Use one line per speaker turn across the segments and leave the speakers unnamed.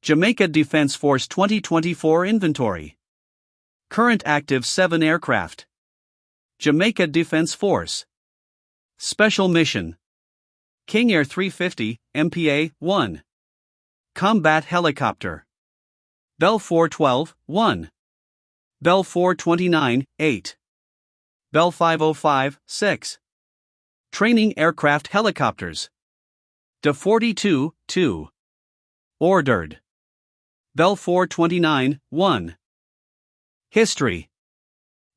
Jamaica Defense Force 2024 Inventory. Current active 7 aircraft. Jamaica Defense Force. Special Mission. King Air 350, MPA, 1. Combat Helicopter. Bell 412, 1. Bell 429, 8. Bell 505, 6. Training Aircraft Helicopters. DA-42, 2. Ordered. Bell 429, 1. History.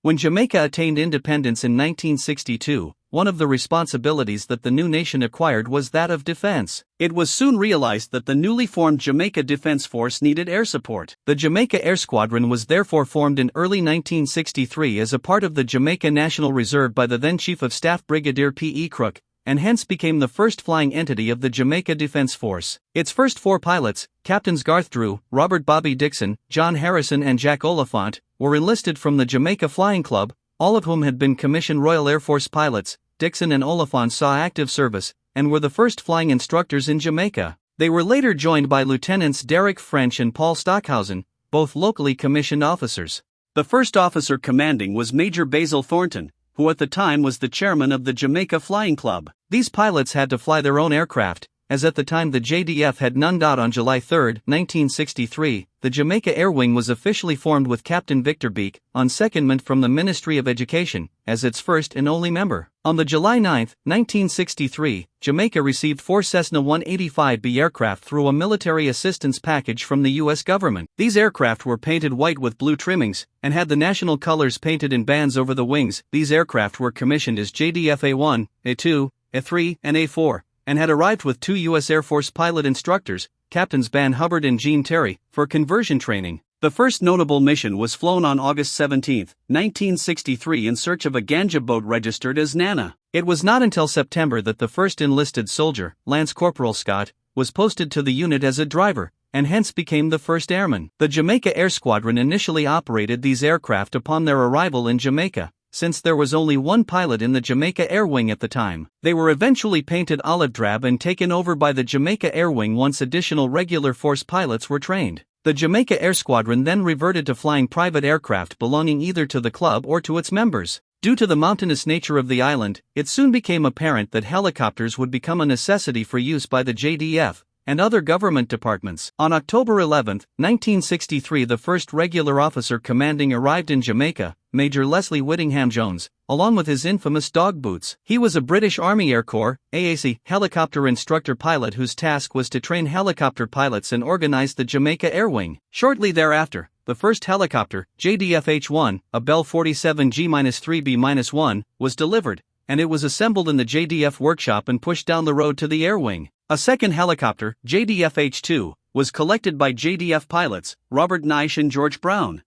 When Jamaica attained independence in 1962, one of the responsibilities that the new nation acquired was that of defense. It was soon realized that the newly formed Jamaica Defense Force needed air support. The Jamaica Air Squadron was therefore formed in early 1963 as a part of the Jamaica National Reserve by the then Chief of Staff Brigadier P.E. Crook, and hence became the first flying entity of the Jamaica Defense Force. Its first 4 pilots, Captains Garth Drew, Robert Bobby Dixon, John Harrison and Jack Oliphant, were enlisted from the Jamaica Flying Club, all of whom had been commissioned Royal Air Force pilots. Dixon and Oliphant saw active service, and were the first flying instructors in Jamaica. They were later joined by Lieutenants Derek French and Paul Stockhausen, both locally commissioned officers. The first officer commanding was Major Basil Thornton, who at the time was the chairman of the Jamaica Flying Club. These pilots had to fly their own aircraft, as at the time the JDF had none. On July 3, 1963, the Jamaica Air Wing was officially formed with Captain Victor Beek, on secondment from the Ministry of Education, as its first and only member. On the July 9, 1963, Jamaica received 4 Cessna 185B aircraft through a military assistance package from the U.S. government. These aircraft were painted white with blue trimmings, and had the national colors painted in bands over the wings. These aircraft were commissioned as JDF A1, A2, A3, and A4, and had arrived with 2 U.S. Air Force pilot instructors, Captains Ban Hubbard and Gene Terry, for conversion training. The first notable mission was flown on August 17, 1963 in search of a ganja boat registered as Nana. It was not until September that the first enlisted soldier, Lance Corporal Scott, was posted to the unit as a driver, and hence became the first airman. The Jamaica Air Squadron initially operated these aircraft upon their arrival in Jamaica, since there was only one pilot in the Jamaica Air Wing at the time. They were eventually painted olive drab and taken over by the Jamaica Air Wing once additional regular force pilots were trained. The Jamaica Air Squadron then reverted to flying private aircraft belonging either to the club or to its members. Due to the mountainous nature of the island, it soon became apparent that helicopters would become a necessity for use by the JDF and other government departments. On October 11, 1963, the first regular officer commanding arrived in Jamaica, Major Leslie Whittingham Jones, along with his infamous dog boots. He was a British Army Air Corps, AAC, helicopter instructor pilot whose task was to train helicopter pilots and organize the Jamaica Air Wing. Shortly thereafter, the first helicopter, JDF H-1, a Bell 47G-3B-1, was delivered, and it was assembled in the JDF workshop and pushed down the road to the Air Wing. A second helicopter, JDF H-2, was collected by JDF pilots, Robert Naish and George Brown.